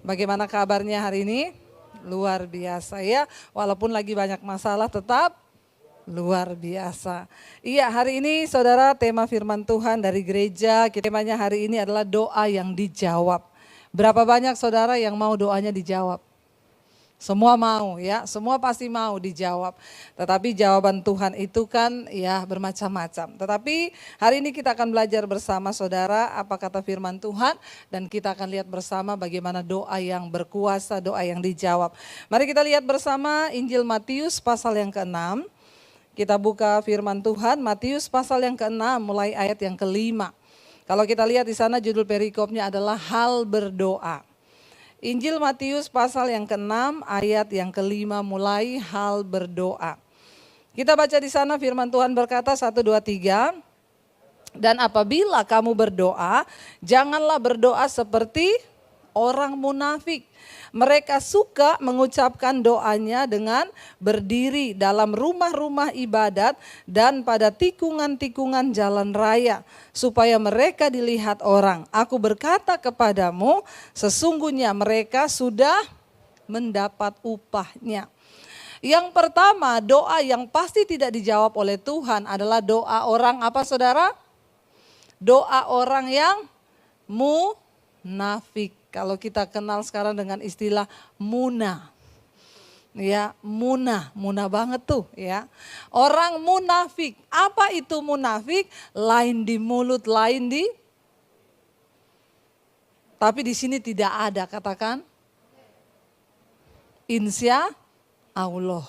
Bagaimana kabarnya hari ini? Luar biasa ya, walaupun lagi banyak masalah tetap luar biasa. Iya, hari ini saudara tema firman Tuhan dari gereja, temanya hari ini adalah doa yang dijawab. Berapa banyak saudara yang mau doanya dijawab? Semua mau ya, semua pasti mau dijawab. Tetapi jawaban Tuhan itu kan ya bermacam-macam. Tetapi hari ini kita akan belajar bersama saudara apa kata firman Tuhan. Dan kita akan lihat bersama bagaimana doa yang berkuasa, doa yang dijawab. Mari kita lihat bersama Injil Matius pasal yang ke-6. Kita buka firman Tuhan, Matius pasal yang ke-6 mulai ayat yang ke-5. Kalau kita lihat di sana judul perikopnya adalah hal berdoa. Injil Matius pasal yang ke-6 ayat yang ke-5 mulai hal berdoa. Kita baca di sana firman Tuhan berkata 1, 2, 3. Dan apabila kamu berdoa, janganlah berdoa seperti orang munafik. Mereka suka mengucapkan doanya dengan berdiri dalam rumah-rumah ibadat dan pada tikungan-tikungan jalan raya, supaya mereka dilihat orang. Aku berkata kepadamu, sesungguhnya mereka sudah mendapat upahnya. Yang pertama, doa yang pasti tidak dijawab oleh Tuhan adalah doa orang apa saudara? Doa orang yang munafik. Kalau kita kenal sekarang dengan istilah muna. Ya, muna banget tuh ya. Orang munafik. Apa itu munafik? Lain di mulut, lain di. Tapi di sini tidak ada, katakan. Insya Allah.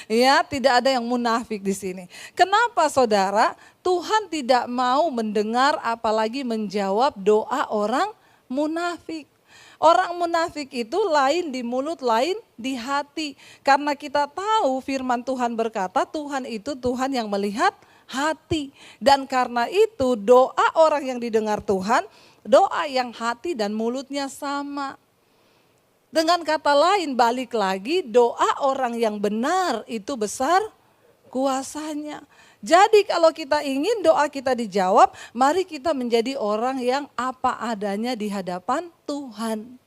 Ya, tidak ada yang munafik di sini. Kenapa saudara? Tuhan tidak mau mendengar apalagi menjawab doa orang munafik. Orang munafik itu lain di mulut, lain di hati. Karena kita tahu firman Tuhan berkata Tuhan itu Tuhan yang melihat hati. Dan karena itu doa orang yang didengar Tuhan, doa yang hati dan mulutnya sama. Dengan kata lain balik lagi doa orang yang benar itu besar kuasanya. Jadi kalau kita ingin doa kita dijawab, mari kita menjadi orang yang apa adanya di hadapan Tuhan.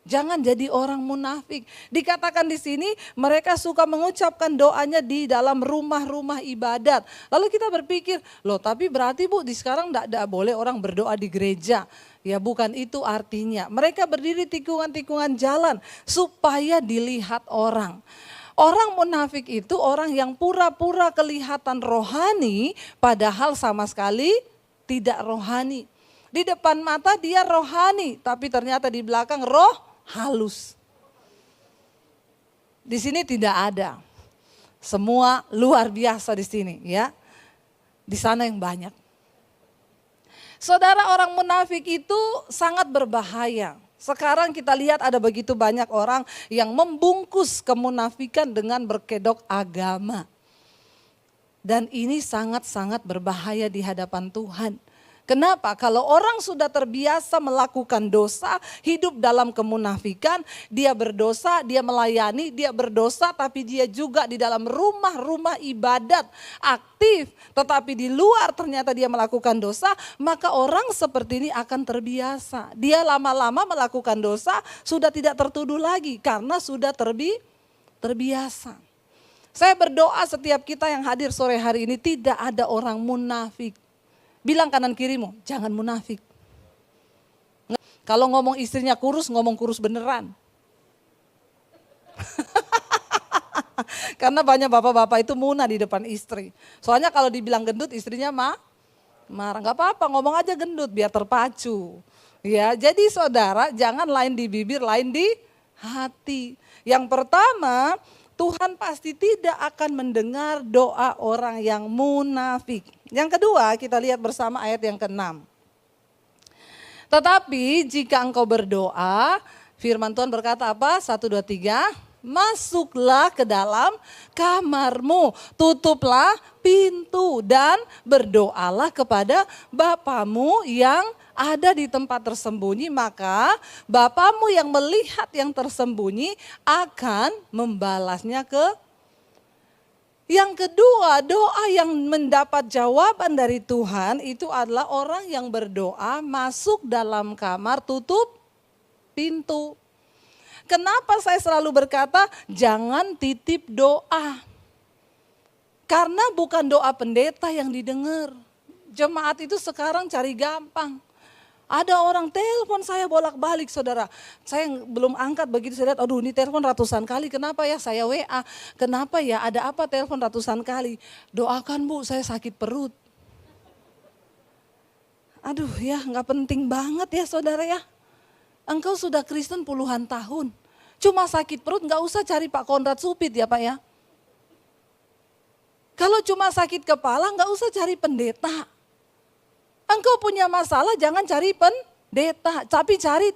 Jangan jadi orang munafik. Dikatakan di sini mereka suka mengucapkan doanya di dalam rumah-rumah ibadat. Lalu kita berpikir, loh tapi berarti Bu di sekarang tidak boleh orang berdoa di gereja. Ya bukan itu artinya. Mereka berdiri tikungan-tikungan jalan supaya dilihat orang. Orang munafik itu orang yang pura-pura kelihatan rohani padahal sama sekali tidak rohani. Di depan mata dia rohani tapi ternyata di belakang roh halus. Di sini tidak ada. Semua luar biasa di sini ya. Di sana yang banyak. Saudara, orang munafik itu sangat berbahaya. Sekarang kita lihat ada begitu banyak orang yang membungkus kemunafikan dengan berkedok agama. Dan ini sangat-sangat berbahaya di hadapan Tuhan. Kenapa? Kalau orang sudah terbiasa melakukan dosa, hidup dalam kemunafikan, dia berdosa, dia melayani, dia berdosa tapi dia juga di dalam rumah-rumah ibadat aktif. Tetapi di luar ternyata dia melakukan dosa, maka orang seperti ini akan terbiasa. Dia lama-lama melakukan dosa sudah tidak tertuduh lagi karena sudah terbiasa. Saya berdoa setiap kita yang hadir sore hari ini tidak ada orang munafik. Bilang kanan kirimu, jangan munafik. Kalau ngomong istrinya kurus, ngomong kurus beneran. Karena banyak bapak-bapak itu muna di depan istri. Soalnya kalau dibilang gendut istrinya marah. Gak apa-apa, ngomong aja gendut biar terpacu. Ya, jadi saudara jangan lain di bibir, lain di hati. Yang pertama, Tuhan pasti tidak akan mendengar doa orang yang munafik. Yang kedua kita lihat bersama ayat yang ke-6. Tetapi jika engkau berdoa, firman Tuhan berkata apa? 1, 2, 3. Masuklah ke dalam kamarmu, tutuplah pintu dan berdoalah kepada Bapamu yang ada di tempat tersembunyi, maka Bapamu yang melihat yang tersembunyi akan membalasnya ke. Yang kedua, doa yang mendapat jawaban dari Tuhan itu adalah orang yang berdoa masuk dalam kamar, tutup pintu. Kenapa saya selalu berkata jangan titip doa? Karena bukan doa pendeta yang didengar. Jemaat itu sekarang cari gampang. Ada orang telepon saya bolak-balik saudara. Saya belum angkat, begitu saya lihat, aduh ini telepon ratusan kali. Kenapa ya saya WA? Kenapa ya ada apa telepon ratusan kali? Doakan Bu, saya sakit perut. Aduh ya gak penting banget ya saudara ya. Engkau sudah Kristen puluhan tahun. Cuma sakit perut gak usah cari Pak Konrad Supit ya Pak ya. Kalau cuma sakit kepala gak usah cari pendeta. Engkau punya masalah jangan cari pendeta, tapi cari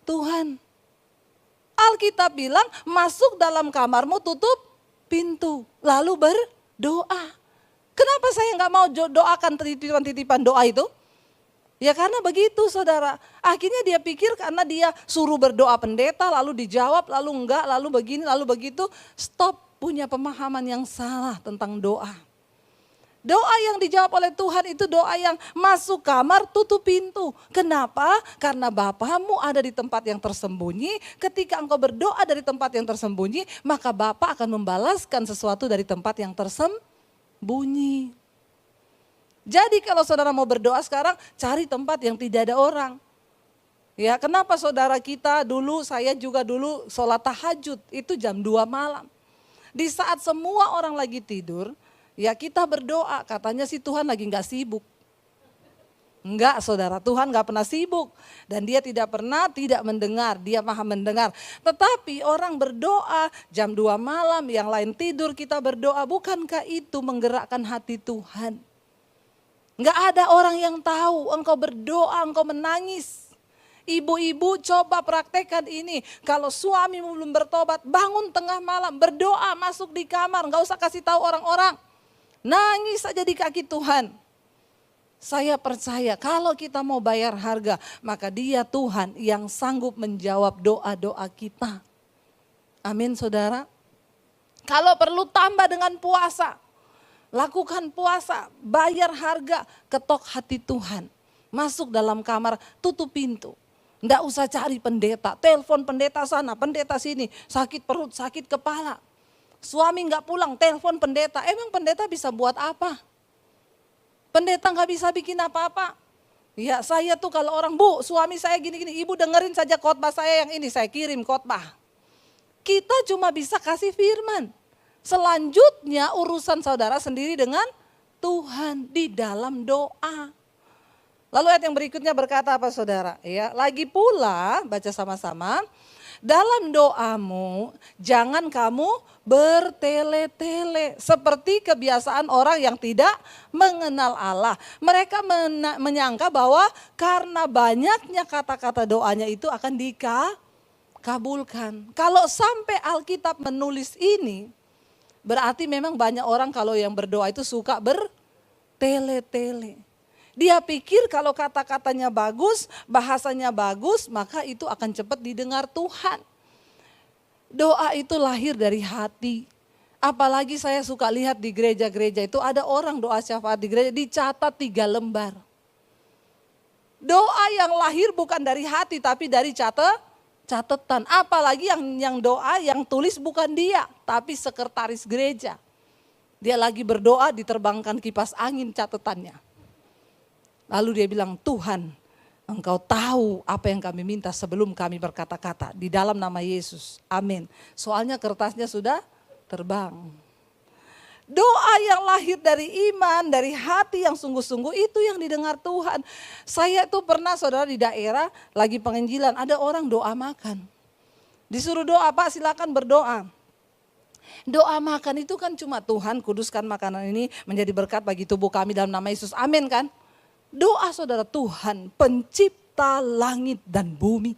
Tuhan. Alkitab bilang masuk dalam kamarmu tutup pintu, lalu berdoa. Kenapa saya nggak mau doakan titipan-titipan doa itu? Ya karena begitu saudara. Akhirnya dia pikir karena dia suruh berdoa pendeta lalu dijawab, lalu enggak, lalu begini, lalu begitu. Stop, punya pemahaman yang salah tentang doa. Doa yang dijawab oleh Tuhan itu doa yang masuk kamar tutup pintu. Kenapa? Karena Bapamu ada di tempat yang tersembunyi. Ketika engkau berdoa dari tempat yang tersembunyi, maka Bapa akan membalaskan sesuatu dari tempat yang tersembunyi. Jadi kalau saudara mau berdoa sekarang, cari tempat yang tidak ada orang. Ya, kenapa saudara kita dulu, saya juga dulu sholat tahajud itu jam 2 malam. Di saat semua orang lagi tidur, ya kita berdoa, katanya sih Tuhan lagi gak sibuk. Enggak saudara, Tuhan gak pernah sibuk. Dan dia tidak pernah tidak mendengar, dia maha mendengar. Tetapi orang berdoa jam 2 malam, yang lain tidur kita berdoa. Bukankah itu menggerakkan hati Tuhan? Enggak ada orang yang tahu engkau berdoa, engkau menangis. Ibu-ibu coba praktekkan ini. Kalau suamimu belum bertobat, bangun tengah malam, berdoa, masuk di kamar. Enggak usah kasih tahu orang-orang. Nangis saja di kaki Tuhan. Saya percaya kalau kita mau bayar harga, maka Dia Tuhan yang sanggup menjawab doa-doa kita. Amin saudara. Kalau perlu tambah dengan puasa. Lakukan puasa, bayar harga, ketok hati Tuhan. Masuk dalam kamar, tutup pintu. Nggak usah cari pendeta, telepon pendeta sana, pendeta sini, sakit perut, sakit kepala. Suami nggak pulang, telepon pendeta. Emang pendeta bisa buat apa? Pendeta nggak bisa bikin apa-apa. Ya saya tuh kalau orang, Bu suami saya gini-gini, ibu dengerin saja khotbah saya yang ini, saya kirim khotbah. Kita cuma bisa kasih firman. Selanjutnya urusan saudara sendiri dengan Tuhan di dalam doa. Lalu ayat yang berikutnya berkata apa saudara? Ya, lagi pula baca sama-sama. Dalam doamu jangan kamu bertele-tele seperti kebiasaan orang yang tidak mengenal Allah. Mereka menyangka bahwa karena banyaknya kata-kata doanya itu akan dikabulkan. Kalau sampai Alkitab menulis ini, berarti memang banyak orang kalau yang berdoa itu suka bertele-tele. Dia pikir kalau kata-katanya bagus, bahasanya bagus, maka itu akan cepat didengar Tuhan. Doa itu lahir dari hati. Apalagi saya suka lihat di gereja-gereja itu ada orang doa syafaat di gereja dicatat 3 lembar. Doa yang lahir bukan dari hati tapi dari catatan. Apalagi yang doa yang tulis bukan dia tapi sekretaris gereja. Dia lagi berdoa diterbangkan kipas angin catatannya. Lalu dia bilang, Tuhan Engkau tahu apa yang kami minta sebelum kami berkata-kata. Di dalam nama Yesus, amin. Soalnya kertasnya sudah terbang. Doa yang lahir dari iman, dari hati yang sungguh-sungguh itu yang didengar Tuhan. Saya tuh pernah saudara di daerah lagi penginjilan, ada orang doa makan. Disuruh doa, Pak silakan berdoa. Doa makan itu kan cuma Tuhan kuduskan makanan ini menjadi berkat bagi tubuh kami dalam nama Yesus, amin kan. Doa saudara, Tuhan pencipta langit dan bumi.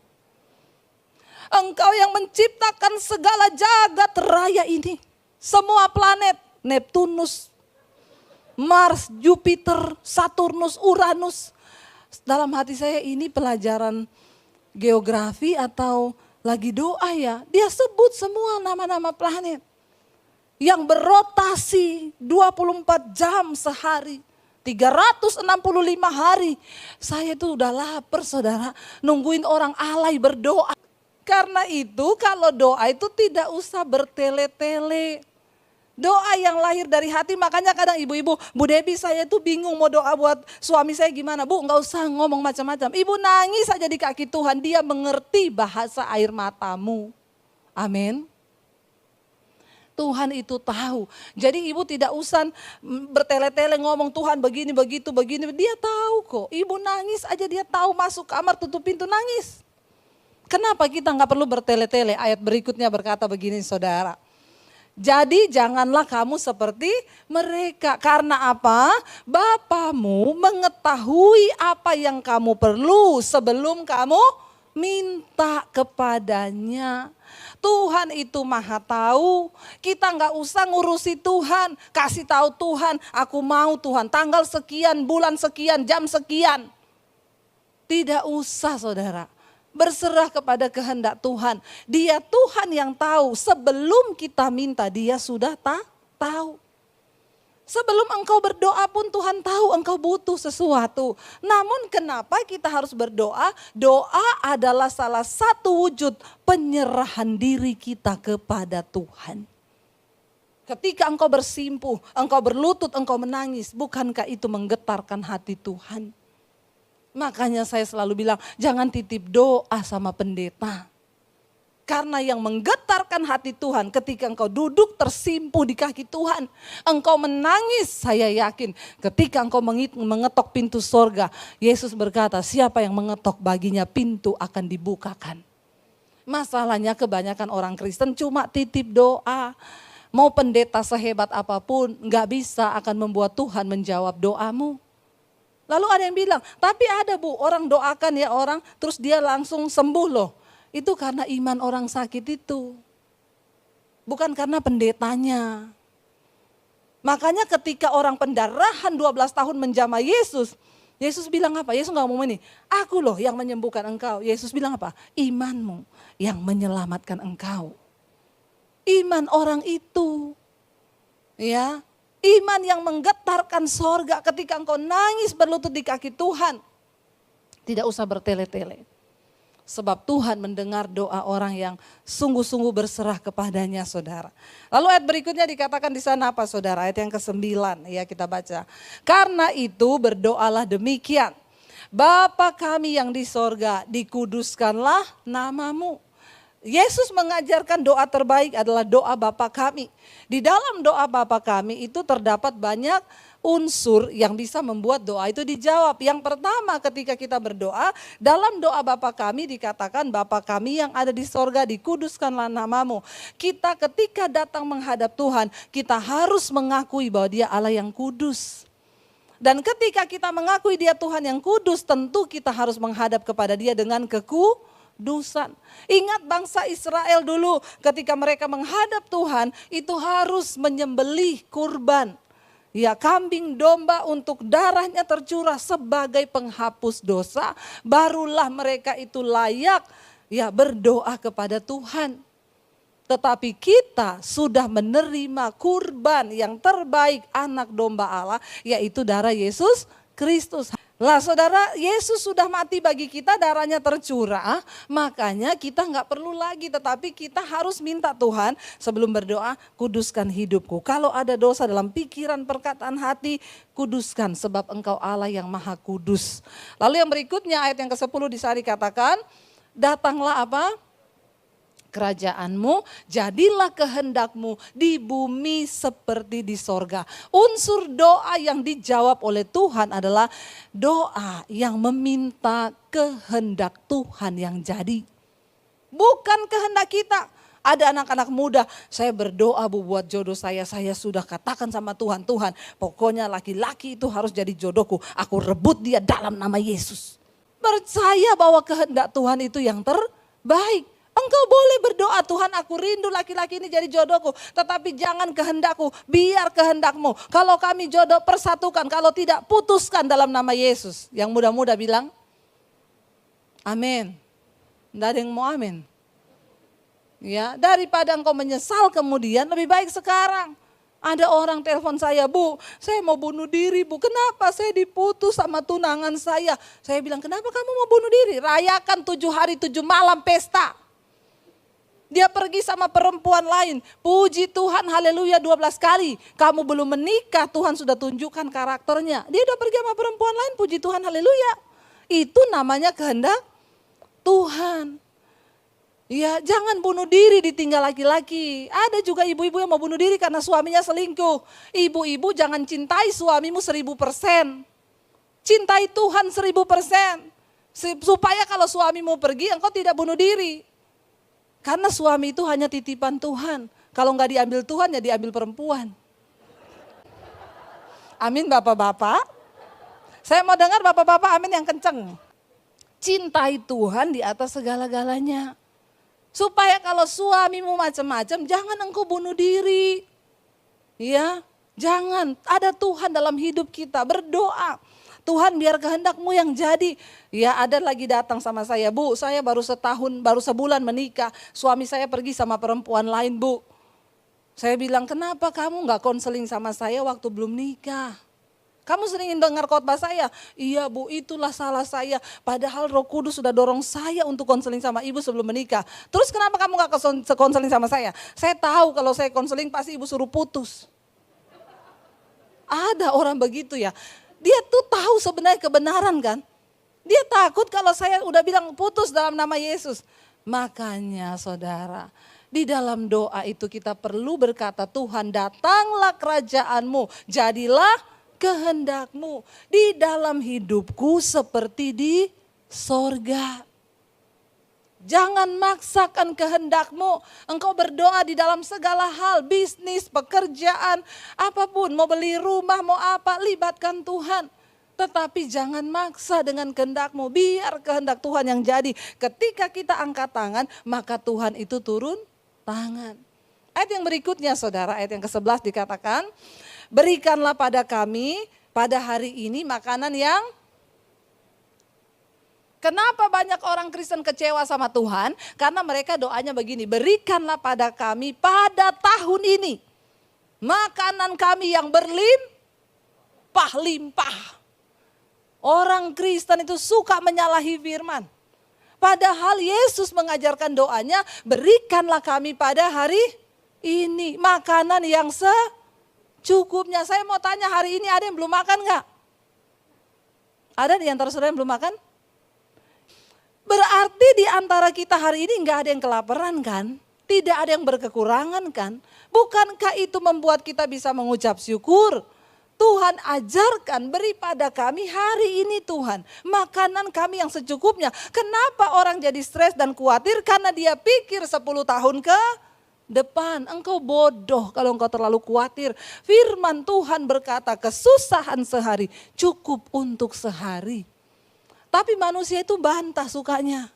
Engkau yang menciptakan segala jagat raya ini. Semua planet, Neptunus, Mars, Jupiter, Saturnus, Uranus. Dalam hati saya ini pelajaran geografi atau lagi doa ya. Dia sebut semua nama-nama planet. Yang berotasi 24 jam sehari. 365 hari. Saya tuh udah lapar saudara, nungguin orang alay berdoa. Karena itu kalau doa itu tidak usah bertele-tele. Doa yang lahir dari hati, makanya kadang ibu-ibu, Bu Debi saya tuh bingung mau doa buat suami saya gimana. Bu gak usah ngomong macam-macam. Ibu nangis saja di kaki Tuhan, dia mengerti bahasa air matamu. Amin. Tuhan itu tahu. Jadi ibu tidak usah bertele-tele ngomong Tuhan begini, begitu, begini. Dia tahu kok. Ibu nangis aja dia tahu, masuk kamar tutup pintu nangis. Kenapa kita gak perlu bertele-tele? Ayat berikutnya berkata begini saudara. Jadi janganlah kamu seperti mereka. Karena apa? Bapamu mengetahui apa yang kamu perlu sebelum kamu minta kepadanya. Tuhan itu maha tahu. Kita gak usah ngurusi Tuhan. Kasih tahu Tuhan, aku mau Tuhan. Tanggal sekian, bulan sekian, jam sekian. Tidak usah saudara. Berserah kepada kehendak Tuhan. Dia Tuhan yang tahu. Sebelum kita minta dia sudah tahu. Sebelum engkau berdoa pun Tuhan tahu engkau butuh sesuatu. Namun kenapa kita harus berdoa? Doa adalah salah satu wujud penyerahan diri kita kepada Tuhan. Ketika engkau bersimpuh, engkau berlutut, engkau menangis. Bukankah itu menggetarkan hati Tuhan? Makanya saya selalu bilang, jangan titip doa sama pendeta. Karena yang menggetarkan hati Tuhan ketika engkau duduk tersimpuh di kaki Tuhan. Engkau menangis, saya yakin. Ketika engkau mengetok pintu sorga, Yesus berkata, siapa yang mengetok baginya pintu akan dibukakan. Masalahnya kebanyakan orang Kristen cuma titip doa. Mau pendeta sehebat apapun, gak bisa akan membuat Tuhan menjawab doamu. Lalu ada yang bilang, tapi ada Bu, orang doakan ya orang, terus dia langsung sembuh loh. Itu karena iman orang sakit itu. Bukan karena pendetanya. Makanya ketika orang pendarahan 12 tahun menjamah Yesus, Yesus bilang apa? Yesus gak mau ini, aku loh yang menyembuhkan engkau. Yesus bilang apa? Imanmu yang menyelamatkan engkau. Iman orang itu. Ya. Iman yang menggetarkan sorga ketika engkau nangis berlutut di kaki Tuhan. Tidak usah bertele-tele. Sebab Tuhan mendengar doa orang yang sungguh-sungguh berserah kepadanya saudara. Lalu ayat berikutnya dikatakan di sana apa saudara? Ayat yang ke-9 ya kita baca. Karena itu berdoalah demikian. Bapa kami yang di sorga, dikuduskanlah namamu. Yesus mengajarkan doa terbaik adalah doa Bapa kami. Di dalam doa Bapa kami itu terdapat banyak unsur yang bisa membuat doa itu dijawab. Yang pertama ketika kita berdoa, dalam doa Bapa kami dikatakan Bapa kami yang ada di sorga, dikuduskanlah namamu. Kita ketika datang menghadap Tuhan, kita harus mengakui bahwa dia Allah yang kudus. Dan ketika kita mengakui dia Tuhan yang kudus, tentu kita harus menghadap kepada dia dengan kekudusan. Ingat bangsa Israel dulu ketika mereka menghadap Tuhan itu harus menyembelih kurban. Ya kambing domba untuk darahnya tercurah sebagai penghapus dosa. Barulah mereka itu layak ya berdoa kepada Tuhan. Tetapi kita sudah menerima kurban yang terbaik anak domba Allah yaitu darah Yesus Kristus. Lah saudara, Yesus sudah mati bagi kita, darahnya tercurah, makanya kita gak perlu lagi, tetapi kita harus minta Tuhan sebelum berdoa, kuduskan hidupku. Kalau ada dosa dalam pikiran, perkataan, hati, kuduskan sebab engkau Allah yang maha kudus. Lalu yang berikutnya ayat yang ke-10 di sana dikatakan, datanglah apa? Kerajaanmu, jadilah kehendakmu di bumi seperti di sorga. Unsur doa yang dijawab oleh Tuhan adalah doa yang meminta kehendak Tuhan yang jadi. Bukan kehendak kita. Ada anak-anak muda, saya berdoa Bu buat jodoh saya sudah katakan sama Tuhan, Tuhan pokoknya laki-laki itu harus jadi jodohku. Aku rebut dia dalam nama Yesus. Percaya bahwa kehendak Tuhan itu yang terbaik. Engkau boleh berdoa, Tuhan aku rindu laki-laki ini jadi jodohku. Tetapi jangan kehendakku, biar kehendakmu. Kalau kami jodoh persatukan, kalau tidak putuskan dalam nama Yesus. Yang muda-muda bilang, amin. Tidak ada yang mau amin. Ya, daripada engkau menyesal kemudian lebih baik sekarang. Ada orang telepon saya, Bu, saya mau bunuh diri, Bu. Kenapa? Saya diputus sama tunangan saya. Saya bilang, kenapa kamu mau bunuh diri? Rayakan 7 hari 7 malam pesta. Dia pergi sama perempuan lain. Puji Tuhan, haleluya 12 kali. Kamu belum menikah, Tuhan sudah tunjukkan karakternya. Dia udah pergi sama perempuan lain, puji Tuhan, haleluya. Itu namanya kehendak Tuhan. Ya, jangan bunuh diri ditinggal laki-laki. Ada juga ibu-ibu yang mau bunuh diri karena suaminya selingkuh. Ibu-ibu jangan cintai suamimu 1000%. Cintai Tuhan 1000%. Supaya kalau suamimu pergi, engkau tidak bunuh diri. Karena suami itu hanya titipan Tuhan. Kalau nggak diambil Tuhan, ya diambil perempuan. Amin Bapak-Bapak. Saya mau dengar Bapak-Bapak amin yang kenceng. Cintai Tuhan di atas segala-galanya. Supaya kalau suamimu macam-macam, jangan engkau bunuh diri. Ya, jangan. Ada Tuhan dalam hidup kita, berdoa. Tuhan biar kehendakmu yang jadi. Ya ada lagi datang sama saya, Bu, saya baru sebulan menikah. Suami saya pergi sama perempuan lain, Bu. Saya bilang, kenapa kamu gak konseling sama saya waktu belum nikah? Kamu sering dengar khotbah saya, iya Bu itulah salah saya. Padahal Roh Kudus sudah dorong saya untuk konseling sama ibu sebelum menikah. Terus kenapa kamu gak konseling sama saya? Saya tahu kalau saya konseling pasti ibu suruh putus. Ada orang begitu ya. Dia tuh tahu sebenarnya kebenaran kan. Dia takut kalau saya udah bilang putus dalam nama Yesus. Makanya saudara, di dalam doa itu kita perlu berkata, Tuhan datanglah kerajaanmu, jadilah kehendakmu di dalam hidupku seperti di sorga. Jangan maksakan kehendakmu. Engkau berdoa di dalam segala hal, bisnis, pekerjaan, apapun, mau beli rumah, mau apa, libatkan Tuhan. Tetapi jangan maksa dengan kehendakmu, biar kehendak Tuhan yang jadi. Ketika kita angkat tangan, maka Tuhan itu turun tangan. Ayat yang berikutnya saudara, ayat yang ke-11 dikatakan, berikanlah pada kami pada hari ini makanan yang... Kenapa banyak orang Kristen kecewa sama Tuhan? Karena mereka doanya begini, berikanlah pada kami pada tahun ini makanan kami yang berlimpah-limpah. Orang Kristen itu suka menyalahi firman. Padahal Yesus mengajarkan doanya, berikanlah kami pada hari ini makanan yang secukupnya. Saya mau tanya, hari ini ada yang belum makan enggak? Ada di antara saudara yang belum makan? Berarti di antara kita hari ini enggak ada yang kelaparan kan? Tidak ada yang berkekurangan kan? Bukankah itu membuat kita bisa mengucap syukur? Tuhan ajarkan, beri pada kami hari ini Tuhan makanan kami yang secukupnya. Kenapa orang jadi stres dan khawatir? Karena dia pikir 10 tahun ke depan. Engkau bodoh kalau engkau terlalu khawatir. Firman Tuhan berkata, kesusahan sehari cukup untuk sehari. Tapi manusia itu bantah sukanya.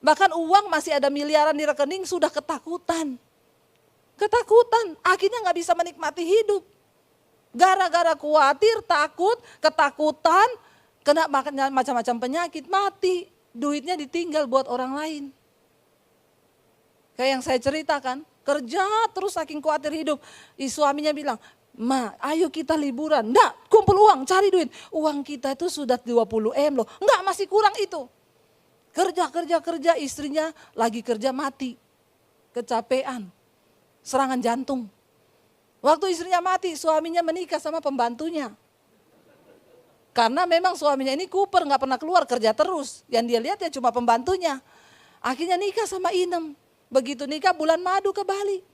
Bahkan uang masih ada miliaran di rekening sudah ketakutan. Ketakutan, akhirnya gak bisa menikmati hidup. Gara-gara khawatir, takut, ketakutan, kena macam-macam penyakit, mati. Duitnya ditinggal buat orang lain. Kayak yang saya ceritakan, kerja terus saking khawatir hidup. Suaminya bilang, Ma, ayo kita liburan. Enggak, kumpul uang, cari duit. Uang kita itu sudah 20 M loh. Enggak, masih kurang itu. Kerja, istrinya lagi kerja mati. Kecapean, serangan jantung. Waktu istrinya mati, suaminya menikah sama pembantunya. Karena memang suaminya ini kuper, gak pernah keluar, kerja terus. Yang dia lihat ya cuma pembantunya. Akhirnya nikah sama Inem. Begitu nikah bulan madu ke Bali.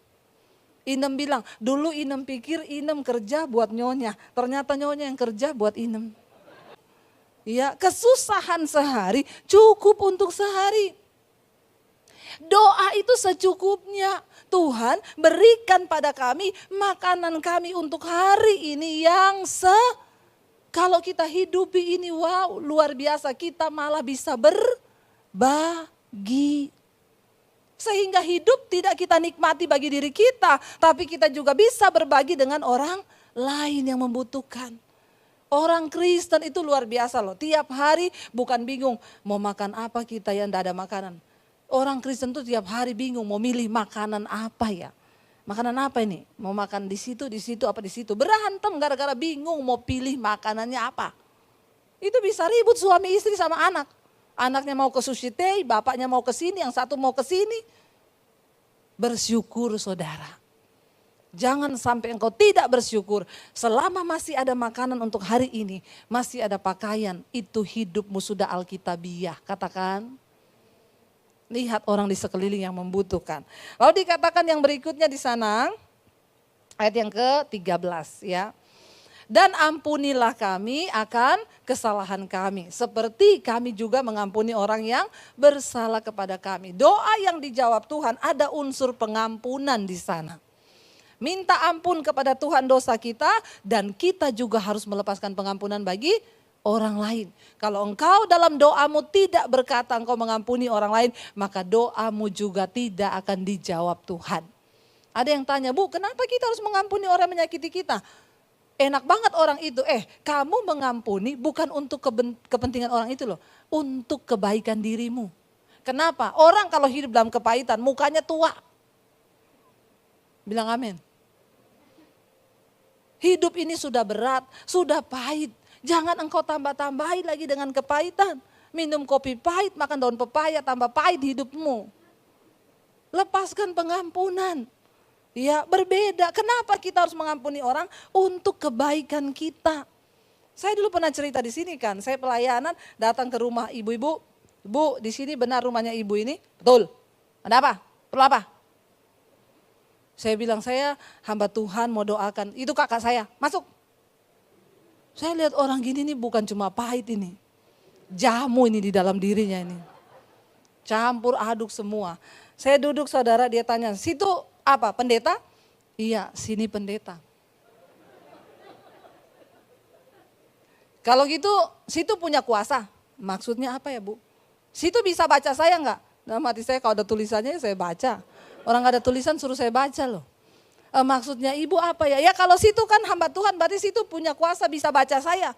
Inem bilang, dulu Inem pikir Inem kerja buat nyonya. Ternyata nyonya yang kerja buat Inem. Ya, kesusahan sehari cukup untuk sehari. Doa itu secukupnya. Tuhan berikan pada kami makanan kami untuk hari ini yang kalau kita hidupi ini wow luar biasa. Kita malah bisa berbagi. Sehingga hidup tidak kita nikmati bagi diri kita, tapi kita juga bisa berbagi dengan orang lain yang membutuhkan. Orang Kristen itu luar biasa loh, tiap hari bukan bingung mau makan apa kita yang tidak ada makanan. Orang Kristen itu tiap hari bingung mau milih makanan apa ya. Makanan apa ini? Mau makan di situ, apa di situ. Berantem gara-gara bingung mau pilih makanannya apa. Itu bisa ribut suami istri sama anak. Anaknya mau ke sushi tei, bapaknya mau ke sini, yang satu mau ke sini. Bersyukur saudara. Jangan sampai engkau tidak bersyukur. Selama masih ada makanan untuk hari ini, masih ada pakaian, itu hidupmu sudah alkitabiah. Katakan. Lihat orang di sekeliling yang membutuhkan. Lalu dikatakan yang berikutnya di sana, ayat yang ke-13 ya. Dan ampunilah kami akan kesalahan kami. Seperti kami juga mengampuni orang yang bersalah kepada kami. Doa yang dijawab Tuhan ada unsur pengampunan di sana. Minta ampun kepada Tuhan dosa kita dan kita juga harus melepaskan pengampunan bagi orang lain. Kalau engkau dalam doamu tidak berkata engkau mengampuni orang lain, maka doamu juga tidak akan dijawab Tuhan. Ada yang tanya, Bu, kenapa kita harus mengampuni orang yang menyakiti kita? Enak banget orang itu, kamu mengampuni bukan untuk kepentingan orang itu loh, untuk kebaikan dirimu. Kenapa? Orang kalau hidup dalam kepahitan, mukanya tua. Bilang amin. Hidup ini sudah berat, sudah pahit. Jangan engkau tambah-tambahin lagi dengan kepahitan. Minum kopi pahit, makan daun pepaya, tambah pahit hidupmu. Lepaskan pengampunan. Ya, berbeda. Kenapa kita harus mengampuni orang? Untuk kebaikan kita. Saya dulu pernah cerita di sini kan, saya pelayanan datang ke rumah ibu-ibu. Bu, di sini benar rumahnya ibu ini? Betul. Ada apa? Perlu apa? Saya bilang, saya hamba Tuhan mau doakan. Itu kakak saya, masuk. Saya lihat orang gini nih bukan cuma pahit ini. Jamu ini di dalam dirinya ini. Campur aduk semua. Saya duduk saudara, dia tanya, situ apa, pendeta? Iya, sini pendeta. Kalau gitu, situ punya kuasa. Maksudnya apa ya Bu? Situ bisa baca saya enggak? Dalam hati saya kalau ada tulisannya saya baca. Orang gak ada tulisan suruh saya baca loh. Maksudnya ibu apa ya? Ya kalau situ kan hamba Tuhan, berarti situ punya kuasa bisa baca saya.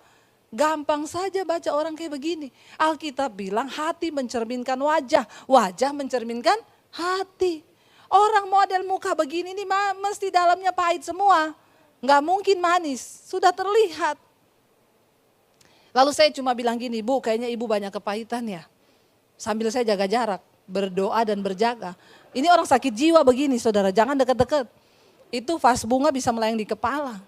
Gampang saja baca orang kayak begini. Alkitab bilang hati mencerminkan wajah, wajah mencerminkan hati. Orang model muka begini nih mesti dalamnya pahit semua. Gak mungkin manis, sudah terlihat. Lalu saya cuma bilang gini, Bu kayaknya ibu banyak kepahitan ya. Sambil saya jaga jarak, berdoa dan berjaga. Ini orang sakit jiwa begini saudara, jangan deket-deket. Itu vas bunga bisa melayang di kepala.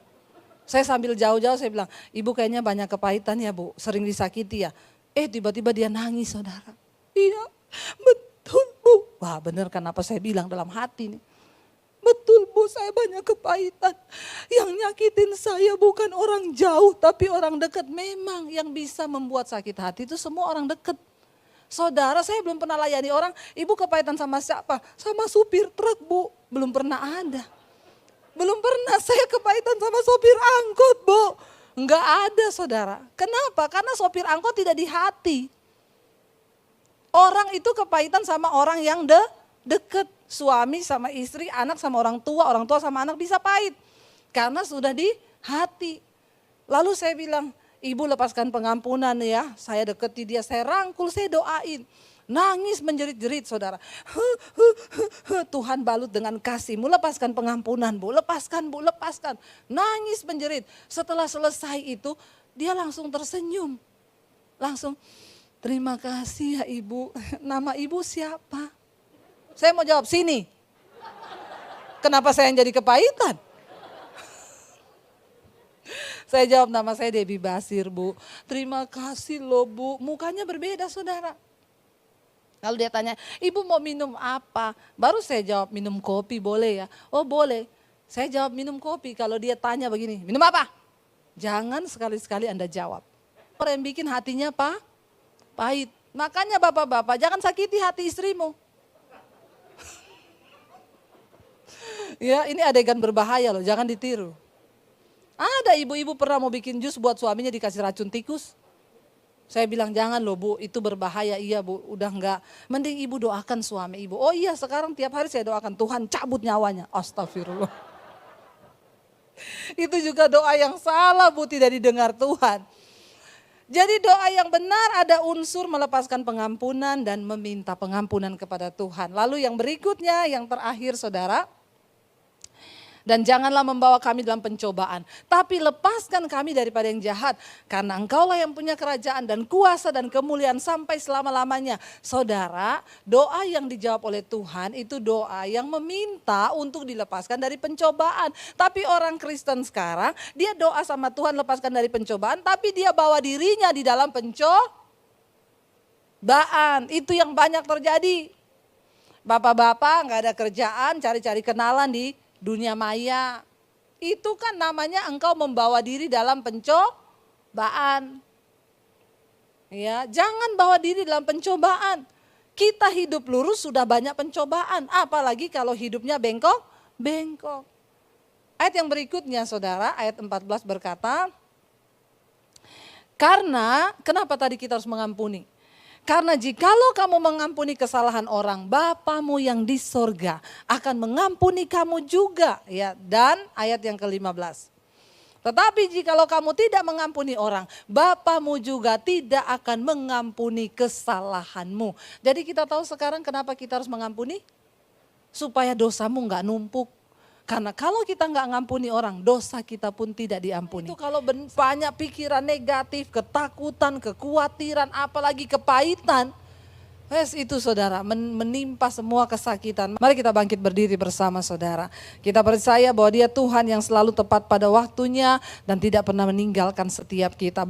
Saya sambil jauh-jauh saya bilang, ibu kayaknya banyak kepahitan ya Bu, sering disakiti ya. Tiba-tiba dia nangis saudara. Iya betul Bu. Wah bener kan apa saya bilang dalam hati nih. Betul Bu, saya banyak kepahitan. Yang nyakitin saya bukan orang jauh tapi orang dekat. Memang yang bisa membuat sakit hati itu semua orang dekat. Saudara saya belum pernah layani orang, ibu kepahitan sama siapa? Sama supir truk Bu, belum pernah ada. Belum pernah saya kepahitan sama sopir angkot Bu. Enggak ada saudara. Kenapa? Karena sopir angkot tidak di hati. Orang itu kepahitan sama orang yang deket. Suami sama istri, anak sama orang tua sama anak bisa pahit. Karena sudah di hati. Lalu saya bilang, ibu lepaskan pengampunan ya. Saya deketi dia, saya rangkul, saya doain. Nangis menjerit-jerit saudara. Tuhan balut dengan kasih-Mu, lepaskan pengampunan Bu, lepaskan Bu, lepaskan. Nangis menjerit. Setelah selesai itu dia langsung tersenyum. Langsung, terima kasih ya Ibu. Nama Ibu siapa? Saya mau jawab, sini. Kenapa saya yang jadi kepahitan? Saya jawab, nama saya Debbie Basir Bu. Terima kasih loh Bu. Mukanya berbeda saudara. Lalu dia tanya, ibu mau minum apa? Baru saya jawab, minum kopi boleh ya? Oh boleh. Saya jawab minum kopi. Kalau dia tanya begini, minum apa? Jangan sekali-sekali Anda jawab. Orang yang bikin hatinya pahit. Makanya bapak-bapak jangan sakiti hati istrimu. Ya ini adegan berbahaya loh, jangan ditiru. Ada ibu-ibu pernah mau bikin jus buat suaminya dikasih racun tikus. Saya bilang jangan loh Bu, itu berbahaya. Iya Bu, udah enggak. Mending ibu doakan suami ibu. Oh iya sekarang tiap hari saya doakan Tuhan cabut nyawanya. Astagfirullah. Itu juga doa yang salah Bu, tidak didengar Tuhan. Jadi doa yang benar ada unsur melepaskan pengampunan dan meminta pengampunan kepada Tuhan. Lalu yang berikutnya, yang terakhir saudara. Dan janganlah membawa kami dalam pencobaan, tapi lepaskan kami daripada yang jahat. Karena Engkaulah yang punya kerajaan dan kuasa dan kemuliaan sampai selama-lamanya. Saudara, doa yang dijawab oleh Tuhan itu doa yang meminta untuk dilepaskan dari pencobaan. Tapi orang Kristen sekarang, dia doa sama Tuhan lepaskan dari pencobaan, tapi dia bawa dirinya di dalam pencobaan. Itu yang banyak terjadi. Bapak-bapak nggak ada kerjaan, cari-cari kenalan di dunia maya. Itu kan namanya engkau membawa diri dalam pencobaan. Ya, jangan bawa diri dalam pencobaan. Kita hidup lurus sudah banyak pencobaan, apalagi kalau hidupnya bengkok. Ayat yang berikutnya saudara, ayat 14 berkata, kenapa tadi kita harus mengampuni? Karena jikalau kamu mengampuni kesalahan orang, Bapamu yang di sorga akan mengampuni kamu juga. Ya, dan ayat yang ke-15. Tetapi jikalau kamu tidak mengampuni orang, Bapamu juga tidak akan mengampuni kesalahanmu. Jadi kita tahu sekarang kenapa kita harus mengampuni? Supaya dosamu nggak numpuk. Karena kalau kita nggak ngampuni orang, dosa kita pun tidak diampuni. Itu kalau banyak pikiran negatif, ketakutan, kekhawatiran, apalagi kepahitan. Itu saudara, menimpa semua kesakitan. Mari kita bangkit berdiri bersama saudara. Kita percaya bahwa Dia Tuhan yang selalu tepat pada waktunya dan tidak pernah meninggalkan setiap kita.